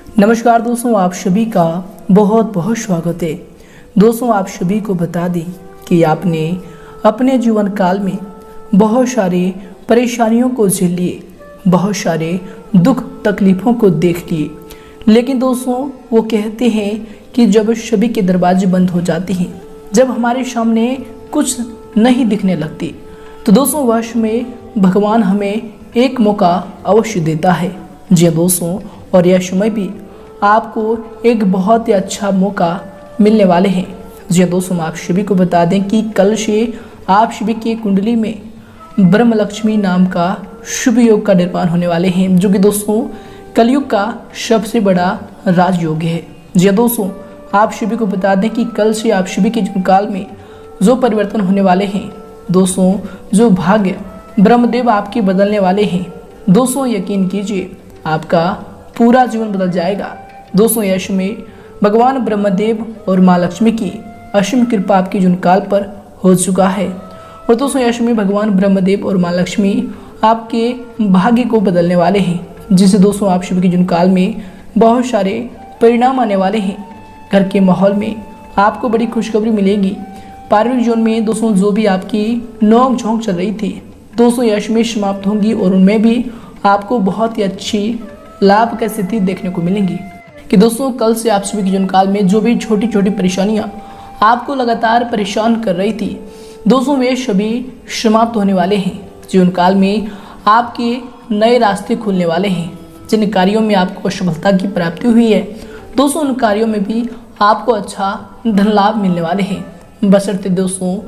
नमस्कार दोस्तों, आप सभी का बहुत बहुत स्वागत है। दोस्तों, आप सभी को बता दें कि आपने अपने जीवन काल में बहुत सारे परेशानियों को झेल लिए, बहुत सारे दुख तकलीफ़ों को देख लिए, लेकिन दोस्तों वो कहते हैं कि जब सभी के दरवाजे बंद हो जाते हैं, जब हमारे सामने कुछ नहीं दिखने लगती, तो दोस्तों वर्ष में भगवान हमें एक मौका अवश्य देता है। जी दोस्तों, और यह समय भी आपको एक बहुत ही अच्छा मौका मिलने वाले हैं। जी दोस्तों, आप सभी को बता दें कि कल से आप सभी की कुंडली में ब्रह्म लक्ष्मी नाम का शुभ योग का निर्माण होने वाले हैं, जो कि दोस्तों कलयुग का सबसे बड़ा राजयोग है। जी दोस्तों, आप सभी को बता दें कि कल से आप सभी के जीवन काल में जो परिवर्तन होने वाले हैं, दोस्तों जो भाग्य ब्रह्मदेव आपके बदलने वाले हैं, दोस्तों यकीन कीजिए आपका पूरा जीवन बदल जाएगा। दोस्तों यश में भगवान ब्रह्मदेव और माँ लक्ष्मी की असीम कृपा आपके जीवन काल पर हो चुका है। और दोस्तों यश में भगवान ब्रह्मदेव और माँ लक्ष्मी आपके भाग्य को बदलने वाले हैं, जिससे दोस्तों आप सभी के जीवन काल में बहुत सारे परिणाम आने वाले हैं। घर के माहौल में आपको बड़ी खुशखबरी मिलेगी। पारिवारिक जीवन में दोस्तों जो भी आपकी नोक झोंक चल रही थी, दोस्तों यश में समाप्त होंगी और उनमें भी आपको बहुत ही अच्छी लाभ की स्थिति देखने को मिलेंगी। कि दोस्तों कल से आप सभी के जीवन काल में जो भी छोटी छोटी परेशानियां आपको लगातार परेशान कर रही थी, दोस्तों वे सभी समाप्त होने वाले हैं। जीवन काल में आपके नए रास्ते खुलने वाले हैं। जिन कार्यों में आपको सफलता की प्राप्ति हुई है, दोस्तों उन कार्यों में भी आपको अच्छा धन लाभ मिलने वाले हैं। बशर्ते दोस्तों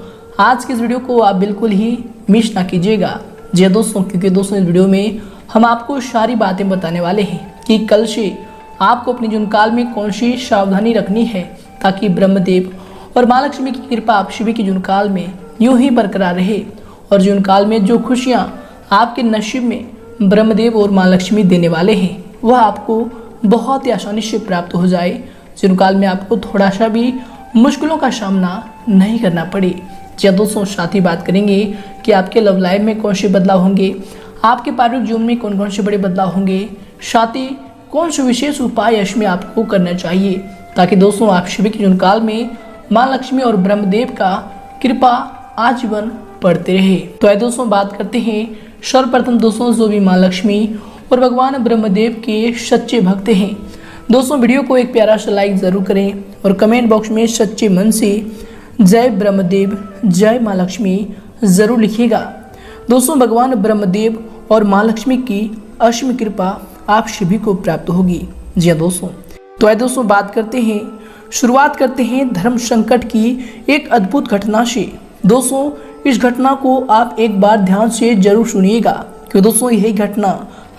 आज के इस वीडियो को आप बिल्कुल ही मिस ना कीजिएगा। जी दोस्तों, क्योंकि दोस्तों इस वीडियो में हम आपको सारी बातें बताने वाले हैं कि कल से आपको अपने जीवन काल में कौन सी सावधानी रखनी है, ताकि ब्रह्मदेव और माँ लक्ष्मी की कृपा आप सभी के जीवन काल में यूं ही बरकरार रहे और जीवन काल में जो खुशियाँ आपके नसीब में ब्रह्मदेव और माँ लक्ष्मी देने वाले हैं, वह आपको बहुत ही आसानी से प्राप्त हो जाए। जीवन काल में आपको थोड़ा सा भी मुश्किलों का सामना नहीं करना पड़े। जी दोस्तों, साथ ही बात करेंगे कि आपके लव लाइफ में कौन से बदलाव होंगे, आपके पारिवारिक जीवन में कौन कौन से बड़े बदलाव होंगे, साथ ही कौन से विशेष उपाय इसमें आपको करना चाहिए, ताकि दोस्तों आप सभी के जीवन काल में माँ लक्ष्मी और ब्रह्मदेव का कृपा आजीवन बढ़ते रहे। तो आइए दोस्तों बात करते हैं सर्वप्रथम दोस्तों जो भी माँ लक्ष्मी और भगवान ब्रह्मदेव के सच्चे भक्त हैं, दोस्तों वीडियो को एक प्यारा सा लाइक जरूर करें और कमेंट बॉक्स में सच्चे मन से जय ब्रह्मदेव जय माँ लक्ष्मी जरूर लिखिएगा। दोस्तों भगवान ब्रह्मदेव और माँ लक्ष्मी की असीम कृपा आप सभी को प्राप्त होगी। जी हाँ दोस्तों, तो आइए दोस्तों बात करते हैं, शुरुआत करते हैं धर्म संकट की एक अद्भुत घटना से। दोस्तों इस घटना को आप एक बार ध्यान से जरूर सुनिएगा, क्योंकि दोस्तों यही घटना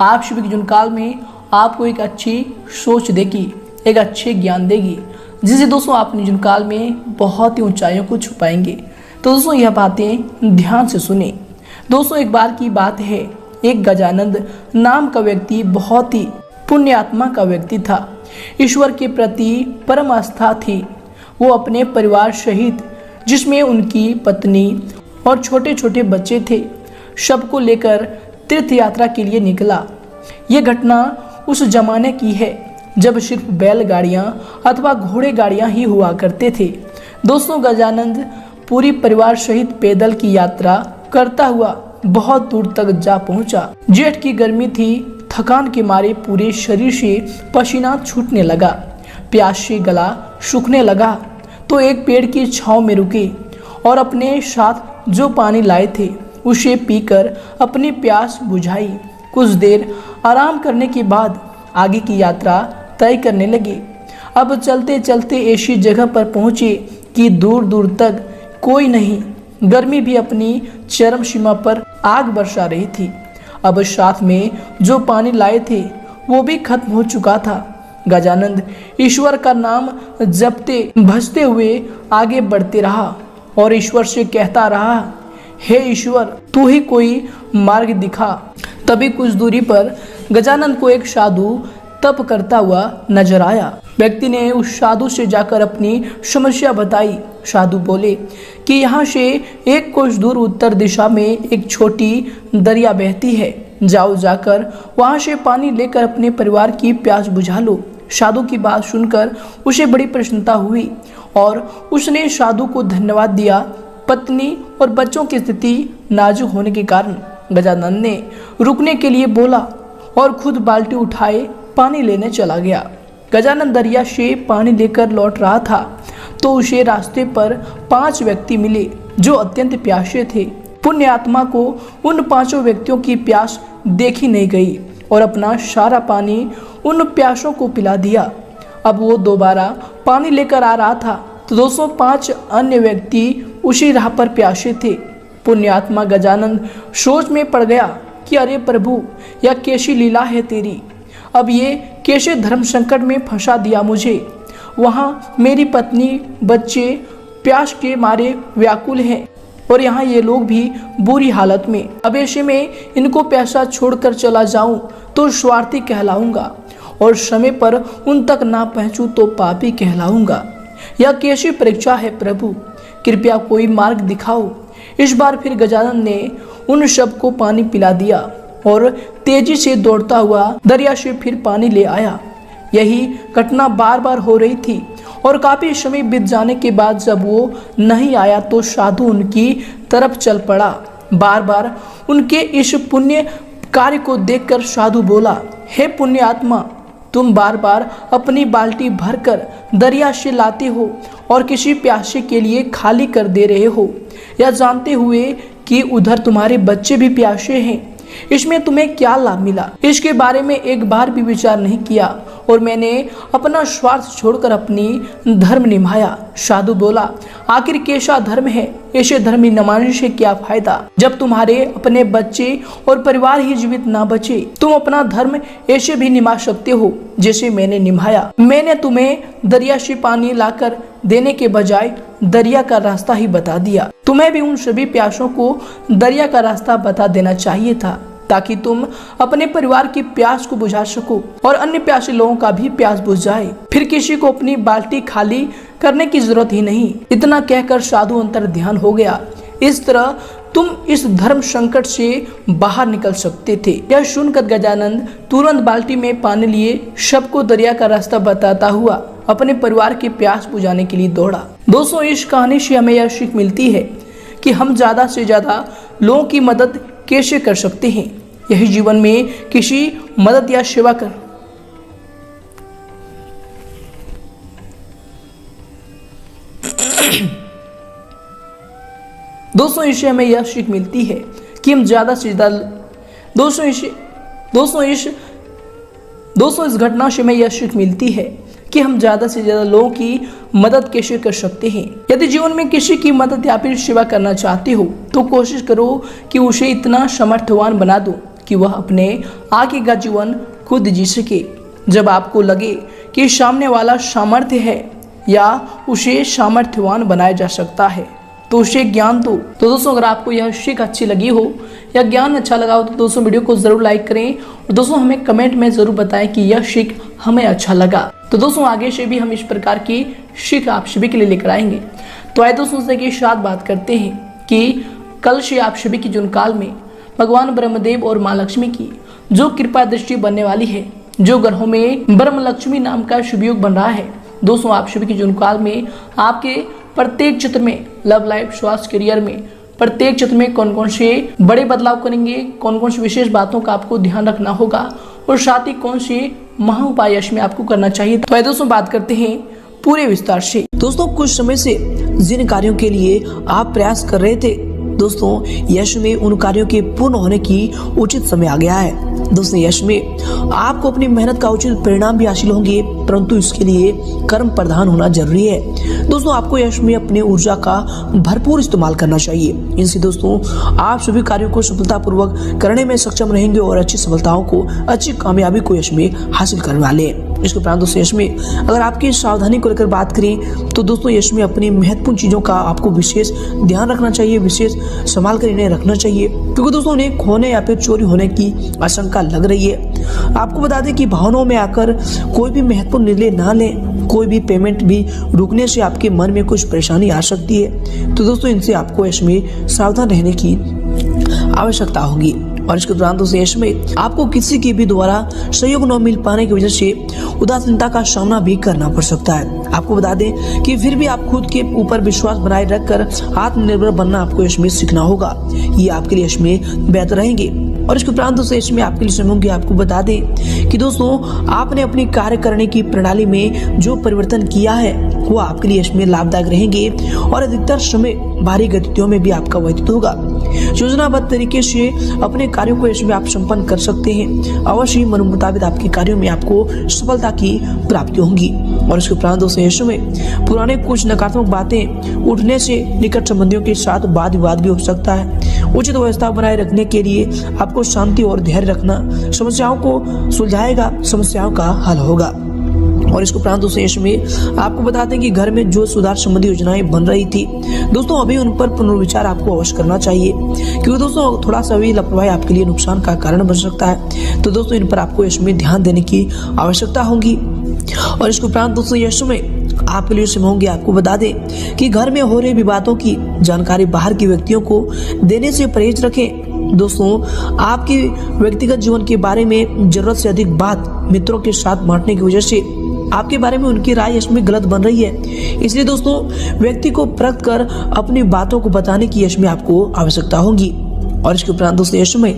आप सभी के जीवन काल में आपको एक अच्छी सोच देगी, एक अच्छे ज्ञान देगी, जिससे दोस्तों आप अपने जीवन काल में बहुत ही ऊंचाइयों को छुपाएंगे। तो दोस्तों यह बातें ध्यान से सुने। दोस्तों एक बार की बात है, एक गजानंद नाम का व्यक्ति बहुत ही पुण्य आत्मा का व्यक्ति था। ईश्वर के प्रति परम आस्था थी। वो अपने परिवार सहित, जिसमें उनकी पत्नी और छोटे छोटे बच्चे थे, सबको लेकर तीर्थ यात्रा के लिए निकला। ये घटना उस जमाने की है जब सिर्फ बैलगाड़ियाँ अथवा घोड़े गाड़ियाँ ही हुआ करते थे। दोस्तों गजानंद पूरी परिवार सहित पैदल की यात्रा करता हुआ बहुत दूर तक जा पहुंचा। जेठ की गर्मी थी, थकान के मारे पूरे शरीर से पसीना छूटने लगा, प्यास से गला सूखने लगा। तो एक पेड़ की छांव में रुके और अपने साथ जो पानी लाए थे उसे पीकर अपनी प्यास बुझाई। कुछ देर आराम करने के बाद आगे की यात्रा तय करने लगे। अब चलते चलते ऐसी जगह पर पहुंचे कि दूर दूर तक कोई नहीं। गर्मी भी अपनी चरम सीमा पर आग बरसा रही थी। अब साथ में जो पानी लाए थे वो भी खत्म हो चुका था। गजानंद ईश्वर का नाम जपते भजते हुए आगे बढ़ते रहा और ईश्वर से कहता रहा, हे ईश्वर तू ही कोई मार्ग दिखा। तभी कुछ दूरी पर गजानंद को एक साधु तप करता हुआ नजर आया। व्यक्ति ने उस साधु से जाकर अपनी समस्या बताई। साधु बोले कि यहाँ से एक कोस दूर उत्तर दिशा में एक छोटी दरिया बहती है, जाओ जाकर वहाँ से पानी लेकर अपने परिवार की प्यास बुझा लो। साधु की बात सुनकर उसे बड़ी प्रसन्नता हुई और उसने साधु को धन्यवाद दिया। पत्नी और बच्चों की स्थिति नाजुक होने के कारण गजानन ने रुकने के लिए बोला और खुद बाल्टी उठाए पानी लेने चला गया। गजानन दरिया से पानी लेकर लौट रहा था तो उसे रास्ते पर 5 व्यक्ति मिले जो अत्यंत प्यासे थे। पुण्य आत्मा को उन 5 व्यक्तियों की प्यास देखी नहीं गई और अपना सारा पानी उन प्यासों को पिला दिया। अब वो दोबारा पानी लेकर आ रहा था तो 205 अन्य व्यक्ति उसी राह पर प्यासे थे। पुण्यात्मा गजानन सोच में पड़ गया कि अरे प्रभु, यह कैसी लीला है तेरी। अब ये कैसे धर्म संकट में फंसा दिया मुझे। वहाँ मेरी पत्नी बच्चे प्यास के मारे व्याकुल हैं और यहाँ ये लोग भी बुरी हालत में। अब ऐसे में इनको पैसा छोड़कर चला जाऊं तो स्वार्थी कहलाऊंगा और समय पर उन तक ना पहुंचूं तो पापी कहलाऊंगा। यह कैसी परीक्षा है प्रभु, कृपया कोई मार्ग दिखाओ। इस बार फिर गजानन ने उन सब को पानी पिला दिया और तेजी से दौड़ता हुआ दरिया से फिर पानी ले आया। यही घटना बार बार हो रही थी और काफी समय बीत जाने के बाद जब वो नहीं आया तो साधु उनकी तरफ चल पड़ा। बार बार उनके इस पुण्य कार्य को देखकर साधु बोला, हे पुण्य आत्मा, तुम बार बार अपनी बाल्टी भरकर दरिया से लाते हो और किसी प्यासे के लिए खाली कर दे रहे हो, यह जानते हुए कि उधर तुम्हारे बच्चे भी प्यासे हैं। इसमें तुम्हें क्या लाभ मिला? इसके बारे में एक बार भी विचार नहीं किया और मैंने अपना स्वार्थ छोड़कर अपनी धर्म निभाया। साधु बोला, आखिर कैसा धर्म है? ऐसे धर्म निभाने से क्या फायदा जब तुम्हारे अपने बच्चे और परिवार ही जीवित ना बचे। तुम अपना धर्म ऐसे भी निभा सकते हो जैसे मैंने निभाया। मैंने तुम्हें दरिया से पानी लाकर देने के बजाय दरिया का रास्ता ही बता दिया। तुम्हें भी उन सभी प्यासों को दरिया का रास्ता बता देना चाहिए था ताकि तुम अपने परिवार की प्यास को बुझा सको और अन्य प्यासे लोगों का भी प्यास बुझ जाए। फिर किसी को अपनी बाल्टी खाली करने की जरूरत ही नहीं। इतना कहकर साधु अंतर ध्यान हो गया। इस तरह तुम इस धर्म संकट से बाहर निकल सकते थे। यह सुनकर गजानन तुरंत बाल्टी में पानी लिए सबको दरिया का रास्ता बताता हुआ अपने परिवार की प्यास बुझाने के लिए दौड़ा। दोस्तों, इस कहानी से हमें यह सीख मिलती है कि हम ज्यादा से ज्यादा लोगों की मदद कैसे कर सकते हैं। यही जीवन में किसी मदद या सेवा कर दोस्तों, इससे हमें यह सीख मिलती है कि हम ज्यादा से ज्यादा दोस्तों इस घटना से हमें यह सीख मिलती है कि हम ज्यादा से ज्यादा लोगों की मदद कैसे कर सकते हैं। यदि जीवन में किसी की मदद या फिर सेवा करना चाहते हो तो कोशिश करो कि उसे इतना समर्थवान बना दो कि वह अपने आगे का जीवन खुद जी सके। जब आपको लगे कि सामने वाला सामर्थ्य है या उसे सामर्थ्यवान बनाया जा सकता है तो उसे ज्ञान दो। तो दोस्तों, अगर आपको यह सीख अच्छी लगी हो या ज्ञान अच्छा लगा हो तो दोस्तों वीडियो को जरूर लाइक करें और दोस्तों हमें कमेंट में जरूर बताएं कि यह सीख हमें अच्छा लगा। तो दोस्तों आगे से भी हम इस प्रकार की सीख आप सभी के लिए लेकर आएंगे। तो आइए दोस्तों से के साथ बात करते हैं कि कल से आप सभी की जीवन काल में भगवान ब्रह्मदेव और माँ लक्ष्मी की जो कृपा दृष्टि बनने वाली है, जो ग्रहों में ब्रह्म लक्ष्मी नाम का शुभ योग बन रहा है। दोस्तों आप सभी के जीवन काल में आपके प्रत्येक क्षेत्र में, लव लाइफ, स्वास्थ्य, करियर में प्रत्येक क्षेत्र में कौन कौन से बड़े बदलाव करेंगे, कौन कौन सी विशेष बातों का आपको ध्यान रखना होगा और साथ ही कौन से महा उपाय इसमें आपको करना चाहिए। तो दोस्तों बात करते हैं पूरे विस्तार से। दोस्तों कुछ समय से जिन कार्यों के लिए आप प्रयास कर रहे थे, दोस्तों यश में उन कार्यों के पूर्ण होने की उचित समय आ गया है। दोस्तों यश में आपको अपनी मेहनत का उचित परिणाम भी हासिल होंगे, परंतु इसके लिए कर्म प्रधान होना जरूरी है। दोस्तों आपको यश में अपने ऊर्जा का भरपूर इस्तेमाल करना चाहिए। इनसे दोस्तों आप सभी कार्यों को सफलतापूर्वक करने में सक्षम रहेंगे और अच्छी सफलताओं को, अच्छी कामयाबी को यश में हासिल करने वाले हैं। इसके उपरांत दोस्तों यश में अगर आपकी सावधानी को लेकर बात करें तो दोस्तों यश में अपनी महत्वपूर्ण चीजों का आपको विशेष ध्यान रखना चाहिए, विशेष संभाल कर इन्हें रखना चाहिए, क्योंकि दोस्तों उन्हें खोने या फिर चोरी होने की आशंका लग रही है। आपको बता दें कि भावनाओं में आकर कोई भी महत्वपूर्ण निर्णय ना लें। कोई भी पेमेंट भी रुकने से आपके मन में कुछ परेशानी आ सकती है। तो दोस्तों इनसे आपको इसमें सावधान रहने की आवश्यकता होगी। और इसके उपरांत दोस्तों यश में आपको किसी के भी द्वारा सहयोग न मिल पाने की वजह से उदासीनता का सामना भी करना पड़ सकता है। आपको बता दें कि फिर भी आप खुद के ऊपर विश्वास बनाए रखकर आत्मनिर्भर बनना आपको यश में सीखना होगा। ये आपके लिए यश में बेहतर रहेंगे। और इसके उपरांत दोस्तों इसमें आपके लिए समूह की आपको बता दें कि दोस्तों आपने अपनी कार्य करने की प्रणाली में जो परिवर्तन किया है वो आपके लिए इसमें लाभदायक रहेंगे और अधिकतर समय भारी गतिविधियों में भी आपका व्यतीत होगा। योजनाबद्ध तरीके से अपने कार्यों को इसमें आप संपन्न कर सकते हैं। अवश्य ही मन मुताबिक आपके कार्यों में आपको सफलता की प्राप्ति होगी। और इसके उपरांत दोस्तों इस समय पुराने कुछ नकारात्मक बातें उठने से निकट संबंधियों के साथ वाद विवाद भी हो सकता है। उचित व्यवस्था बनाए रखने के लिए आपको शांति और धैर्य रखना समस्याओं को सुलझाएगा, समस्याओं का हल होगा। और इसके उपरांत दोस्तों इसमें आपको बता दें कि घर में जो सुधार संबंधी योजनाएं बन रही थी दोस्तों अभी उन पर पुनर्विचार आपको अवश्य करना चाहिए, क्योंकि दोस्तों थोड़ा सा भी लापरवाही आपके लिए नुकसान का कारण बन सकता है। तो दोस्तों इन पर आपको इसमें ध्यान देने की आवश्यकता होगी। और इसके उपरांत दोस्तों यह समय आपके लिए समय होंगे। आपको बता दें कि घर में हो रहे विवादों की जानकारी बाहर के व्यक्तियों को देने से परहेज रखें। दोस्तों आपके व्यक्तिगत जीवन के बारे में जरूरत से अधिक बात मित्रों के साथ बांटने की वजह से आपके बारे में उनकी राय इसमें गलत बन रही है। इसलिए दोस्तों व्यक्ति को परख कर अपनी बातों को बताने की इसमें आपको आवश्यकता होगी। और इसके उपरांत दोस्तों यश में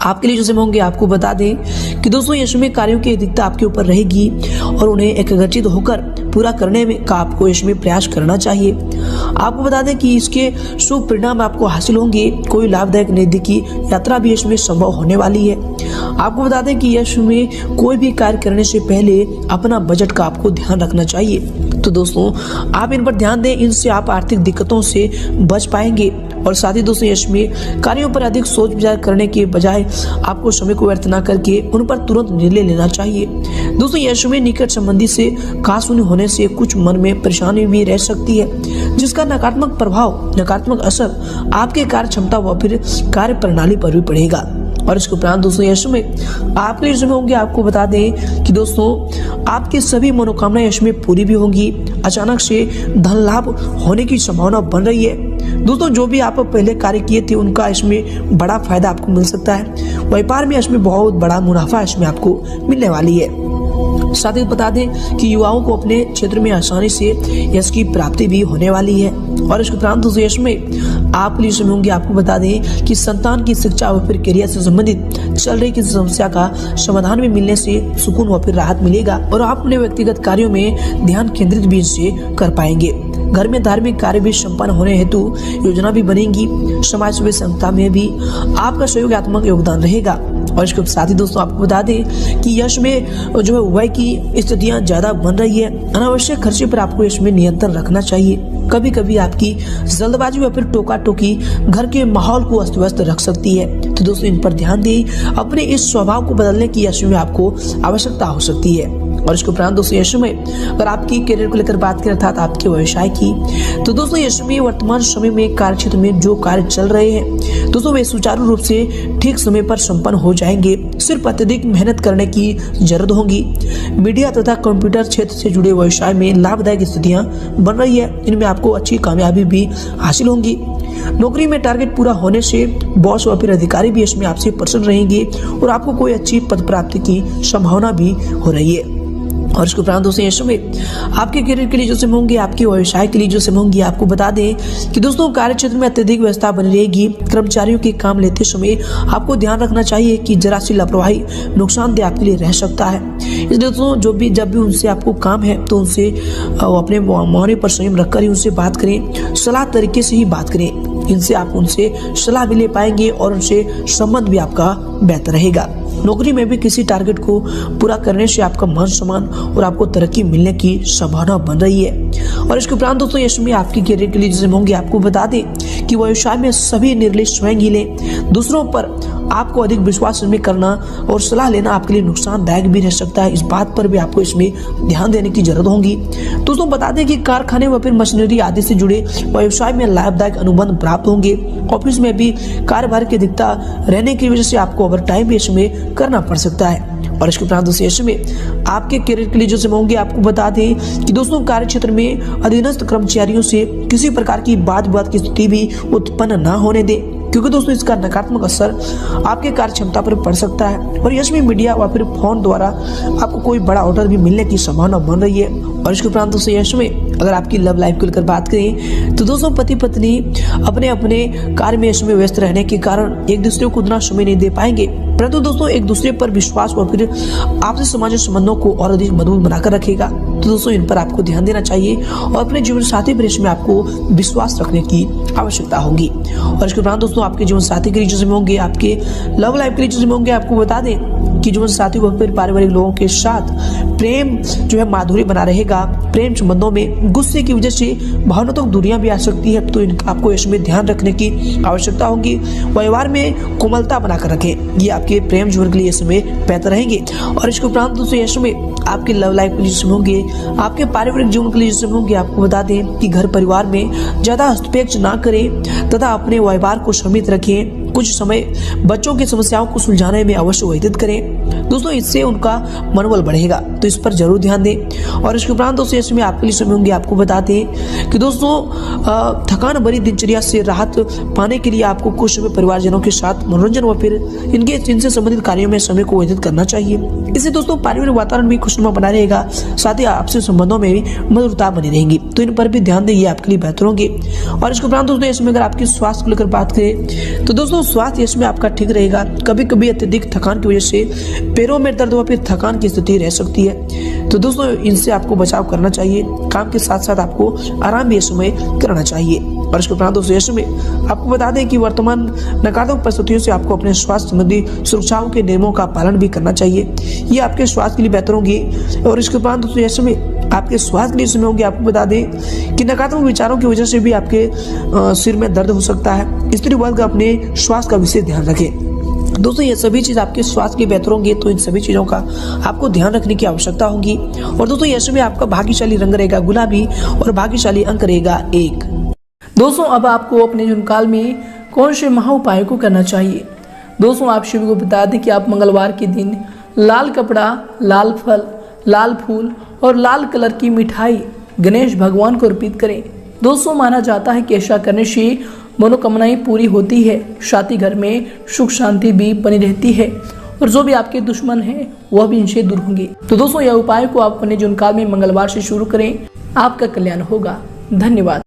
आपके लिए जो समय होंगे आपको बता दें कि दोस्तों यश में कार्यों की अधिकता आपके ऊपर रहेगी और उन्हें एकाग्रचित होकर पूरा करने में का आपको इसमें प्रयास करना चाहिए। आपको बता दें कि इसके शुभ परिणाम आपको हासिल होंगे। कोई लाभदायक निधि की यात्रा भी इसमें संभव होने वाली है। आपको बता दें कि यश में कोई भी कार्य करने से पहले अपना बजट का आपको ध्यान रखना चाहिए। तो दोस्तों आप इन पर ध्यान दें, इनसे आप आर्थिक दिक्कतों से बच पाएंगे। और साथ ही दोस्तों यश में कार्यों पर अधिक सोच विचार करने के बजाय आपको समय को व्यर्थ न करके उन पर तुरंत निर्णय लेना चाहिए। दोस्तों यश में निकट संबंधी से खासुनी होने से कुछ मन में परेशानी भी रह सकती है, जिसका नकारात्मक प्रभाव, नकारात्मक असर आपके कार्य क्षमता व फिर कार्य प्रणाली पर भी पड़ेगा। और इसके उपरांत दोस्तों यश में आपके लिए होंगे। आपको बता दें कि दोस्तों आपकी सभी मनोकामनाएं यश में पूरी भी होंगी। अचानक से धन लाभ होने की संभावना बन रही है। दोस्तों जो भी आप पहले कार्य किए थे उनका इसमें बड़ा फायदा आपको मिल सकता है। व्यापार में इसमें बहुत बड़ा मुनाफा इसमें आपको मिलने वाली है। साथ ही बता दें कि युवाओं को अपने क्षेत्र में आसानी से यश की प्राप्ति भी होने वाली है। और इसके उपरांत दोस्तों यश में आप लिए समय होंगे। आपको बता दें कि संतान की शिक्षा व फिर करियर से संबंधित चल रही किसी समस्या का समाधान में मिलने से सुकून व फिर राहत मिलेगा और आप अपने व्यक्तिगत कार्यों में ध्यान केंद्रित भी इससे कर पाएंगे। घर में धार्मिक कार्य भी संपन्न होने हेतु योजना भी बनेगी। समाज सेवा संस्था में भी आपका सहयोगात्मक योगदान रहेगा। और इसके साथ ही दोस्तों आपको बता दें कि यश में जो है व्यय की स्थितियां ज्यादा बन रही है। अनावश्यक खर्चे पर आपको इसमें नियंत्रण रखना चाहिए। कभी कभी आपकी जल्दबाजी या फिर टोका टोकी घर के माहौल को अस्त व्यस्त रख सकती है। तो दोस्तों इन पर ध्यान दें। अपने इस स्वभाव को बदलने की यश में आपको आवश्यकता हो सकती है। और इसके उपरांत दोस्तों यश में अगर आपकी करियर को लेकर बात करें अर्थात आपके व्यवसाय की, तो दोस्तों यश में वर्तमान समय में कार्य क्षेत्र में जो कार्य चल रहे हैं दोस्तों वे सुचारू रूप से ठीक समय पर संपन्न हो जाएंगे। सिर्फ अत्यधिक मेहनत करने की जरूरत होगी। मीडिया तथा कंप्यूटर क्षेत्र से जुड़े व्यवसाय में लाभदायक स्थितियां बन रही है। इनमें आपको अच्छी कामयाबी भी हासिल होंगी। नौकरी में टारगेट पूरा होने से बॉस व फिर अधिकारी भी इसमें आपसे प्रसन्न रहेंगे और आपको कोई अच्छी पद प्राप्ति की संभावना भी हो रही है। और इसके उपरांत दोस्तों यश में आपके करियर के लिए जो समय होंगे, आपके व्यवसाय के लिए जो समय होंगे, आपको बता दें कि दोस्तों कार्य क्षेत्र में अत्यधिक व्यवस्था बनी रहेगी। कर्मचारियों के काम लेते समय आपको ध्यान रखना चाहिए कि जरा सी लापरवाही नुकसानदेह आपके लिए रह सकता है। इसलिए दोस्तों जब भी उनसे आपको काम है तो उनसे अपने मौन पर संयम रखकर ही उनसे बात करें, सलाह तरीके से ही बात करें। इनसे आप उनसे सलाह भी ले पाएंगे और उनसे संबंध भी आपका बेहतर रहेगा। नौकरी में भी किसी टारगेट को पूरा करने से आपका मान सम्मान और आपको तरक्की मिलने की संभावना बन रही है। और इसके उपरांत दोस्तों यश में आपकी करियर के लिए जैसे होंगे, आपको बता दें कि व्यवसाय में सभी निर्णय स्वयं ही लें। दूसरों पर आपको अधिक विश्वास में करना और सलाह लेना आपके लिए नुकसानदायक भी रह सकता है। इस बात पर भी आपको इसमें ध्यान देने की जरूरत होगी। दोस्तों बता दें कि कारखाने व फिर मशीनरी आदि से जुड़े व्यवसाय में लाभदायक अनुबंध प्राप्त होंगे। ऑफिस में भी कार्यभार की अधिकता रहने की वजह से आपको ओवर टाइम भी इसमें करना पड़ सकता है। और इसके उपरांत दोस्तों यश में आपके करियर के लिए जो समय होंगे, आपको बता दें कि दोस्तों कार्य क्षेत्र में अधीनस्थ कर्मचारियों से किसी प्रकार की वाद विवाद की स्थिति भी उत्पन्न न होने दें। क्योंकि दोस्तों इसका नकारात्मक असर आपके कार्य क्षमता पर पड़ सकता है और यश में मीडिया व फिर फोन द्वारा आपको कोई बड़ा ऑर्डर भी मिलने की संभावना बन रही है। और इसके उपरांत दोस्तों यश में अगर आपकी लव लाइफ को लेकर बात करें तो दोस्तों पति पत्नी अपने अपने कार्य में यश में व्यस्त रहने के कारण एक दूसरे को उतना समय नहीं दे पाएंगे, परंतु दोस्तों एक दूसरे पर विश्वास और फिर आपसी सामाजिक संबंधों को और अधिक मजबूत बनाकर रखेगा। तो दोस्तों इन पर आपको ध्यान देना चाहिए और अपने जीवन साथी पर इसमें आपको विश्वास रखने की आवश्यकता होगी। और इसके उपरांत दोस्तों आपके जीवन साथी के रिलेशनशिप में होंगे, आपके लव लाइफ के रिलेशनशिप में होंगे, आपको बता दें कि जीवन साथी व फिर पारिवारिक लोगों के साथ प्रेम जो है माधुर्य बना रहेगा। प्रेम संबंधों में गुस्से की वजह से भावनात्मक दूरियां भी आ सकती है, तो इनका आपको इसमें ध्यान रखने की आवश्यकता होगी। व्यवहार में कोमलता बनाकर रखें, ये आपके प्रेम जीवन के लिए इसमें बेहतर रहेंगे। और इसके उपरांत दोस्तों इसमें आपके लव लाइफ के रिलेशनशिप होंगे, आपके पारिवारिक जीवन के रिलेशनशिप होंगे। आपको बता दें कि घर परिवार में ज्यादा हस्तक्षेप ना करें तथा अपने व्यवहार को सीमित रखें। कुछ समय बच्चों की समस्याओं को सुलझाने में अवश्य व्यतीत करें दोस्तों, इससे उनका मनोबल बढ़ेगा, तो इस पर जरूर ध्यान दें। और इसके उपरांत दोस्तों इसमें आपके लिए समय होंगे। आपको बताते हैं कि दोस्तों थकान भरी दिनचर्या से राहत पाने के लिए आपको कुछ समय परिवारजनों के साथ मनोरंजन व फिर इनसे संबंधित कार्यों में समय को व्यतीत करना चाहिए। इससे दोस्तों पारिवारिक वातावरण भी खुशनुमा बना रहेगा, साथ ही आपसी संबंधों में भी मधुरता बनी रहेगी, तो इन पर भी ध्यान दें, ये आपके लिए बेहतर होंगे। और इसके उपरांत दोस्तों इसमें अगर आपकी स्वास्थ्य को लेकर बात करें तो दोस्तों स्वास्थ्य इसमें आपका ठीक रहेगा। कभी कभी अत्यधिक थकान की वजह से पैरों में दर्द व फिर थकान की स्थिति रह सकती है, तो दोस्तों इनसे आपको बचाव करना चाहिए। काम के साथ साथ आपको आराम भी समय करना चाहिए। और इसके उपरांत दोस्तों इसमें आपको बता दें कि वर्तमान नकारात्मक परिस्थितियों से आपको अपने स्वास्थ्य संबंधी सुरक्षाओं के नियमों का पालन भी करना चाहिए, ये आपके स्वास्थ्य के लिए बेहतर होंगे। और इसके उपरांत दोस्तों इसमें आपके स्वास्थ्य के लिए समय होंगे। आपको बता दें कि नकारात्मक विचारों की वजह से भी आपके सिर में दर्द हो सकता है। स्त्री वर्ग अपने स्वास्थ्य का विशेष ध्यान रखें दोस्तों, ये सभी चीज आपके स्वास्थ्य के लिए बेहतर होंगे, तो इन सभी चीजों का आपको ध्यान रखने की आवश्यकता होगी। और दोस्तों यश में आपका भाग्यशाली रंग रहेगा गुलाबी और भाग्यशाली अंक रहेगा 1। दोस्तों अब आपको अपने जीवन काल में कौन से महा उपायों को करना चाहिए। दोस्तों आप सभी को बता दें कि आप मंगलवार के दिन लाल कपड़ा, लाल फल, लाल फूल और लाल कलर की मिठाई गणेश भगवान को अर्पित करें। दोस्तों माना जाता है कि ऐसा करने से मनोकामनाएं पूरी होती है, साथ ही घर में सुख शांति भी बनी रहती है और जो भी आपके दुश्मन हैं वह भी इनसे दूर होंगे। तो दोस्तों यह उपाय को आप अपने जीवन काल में मंगलवार से शुरू करें, आपका कल्याण होगा। धन्यवाद।